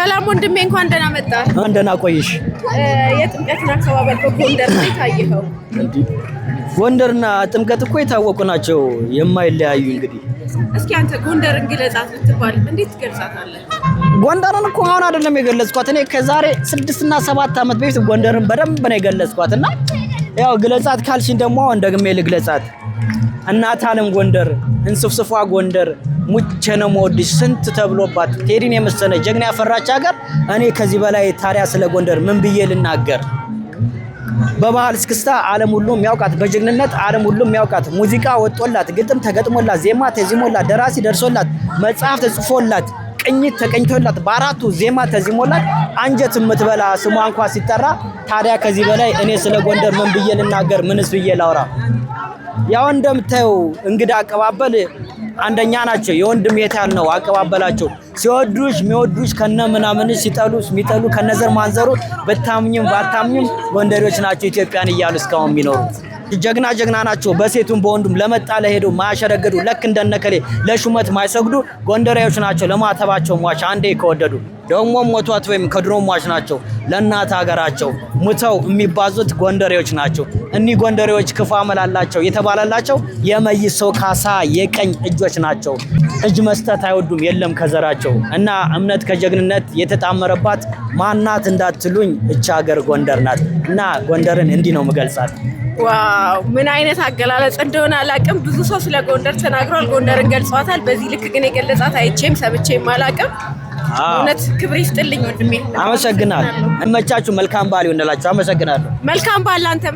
ሰላም ወንድሜ እንኳን ደህና መጣ። ደህና ቆይሽ። የጥምቀትን አከባበር በጎንደር ላይ ታየኸው? ጎንደርና ጥምቀት እኮ የታወቁ ናቸው የማይለያዩ። እንግዲህ እስኪ አንተ ጎንደርን ግለጻት ብትባል እንዴት ትገልጻታለህ? ጎንደርን እኮ አሁን አይደለም የገለጽኳት እኔ ከዛሬ 6 እና 7 ዓመት በፊት ጎንደርን በደንብ ነው የገለጽኳትና ያው ግለጻት ካልሽኝ ደግሞ አሁን ደግሜ ልግለጻት። እናት ዓለም ጎንደር፣ እንስፍስፏ ጎንደር፣ ሙቼ ነው የምወድሽ ስንት ተብሎባት ቴዲን የመሰለ ጀግና ያፈራች ሀገር። እኔ ከዚህ በላይ ታዲያ ስለ ጎንደር ምን ብዬ ልናገር? በባህል እስክስታ ዓለም ሁሉ የሚያውቃት፣ በጀግንነት ዓለም ሁሉ የሚያውቃት፣ ሙዚቃ ወጦላት፣ ግጥም ተገጥሞላት፣ ዜማ ተዚሞላት፣ ደራሲ ደርሶላት፣ መጽሐፍ ተጽፎላት፣ ቅኝት ተቀኝቶላት፣ በአራቱ ዜማ ተዚሞላት አንጀት የምትበላ ስሟ እንኳን ሲጠራ ታዲያ ከዚህ በላይ እኔ ስለ ጎንደር ምን ብዬ ልናገር? ምንስ ብዬ ላውራ? ያው እንደምታየው እንግዳ አቀባበል አንደኛ ናቸው። የወንድም የታል ነው አቀባበላቸው። ሲወዱሽ የሚወዱሽ ከነ ምናምን ሲጠሉሽ የሚጠሉ ከነዘር ማንዘሩ በታምኝም ባታምኝም ጎንደሬዎች ናቸው ኢትዮጵያን እያሉ እስካሁን የሚኖሩ ጀግና ናቸው። በሴቱም በወንዱም ለመጣ ለሄዱ ማያሸረገዱ ለክ እንደነከሌ ለሹመት ማይሰግዱ ጎንደሬዎች ናቸው። ለማተባቸው ሟች አንዴ ከወደዱ ደግሞ ሞቷት ወይም ከድሮ ሟች ናቸው። ለእናት ሀገራቸው ሙተው የሚባዙት ጎንደሬዎች ናቸው። እኒህ ጎንደሬዎች ክፉ አመላላቸው የተባለላቸው የመይሰው ካሳ የቀኝ እጆች ናቸው። እጅ መስጠት አይወዱም የለም ከዘራቸው እና እምነት ከጀግንነት የተጣመረባት ማናት እንዳትሉኝ እቻ ሀገር ጎንደር ናት እና ጎንደርን እንዲህ ነው የምገልጻት። ዋው ምን አይነት አገላለጽ እንደሆነ አላውቅም። ብዙ ሰው ስለ ጎንደር ተናግሯል፣ ጎንደርን ገልጿታል። በዚህ ልክ ግን የገለጻት አይቼም ሰምቼም አላውቅም። እውነት ክብር ይስጥልኝ ወንድሜ። አመሰግናለሁ። እመቻችሁ። መልካም በዓል ይሁንላችሁ። አመሰግናለሁ። መልካም በዓል አንተም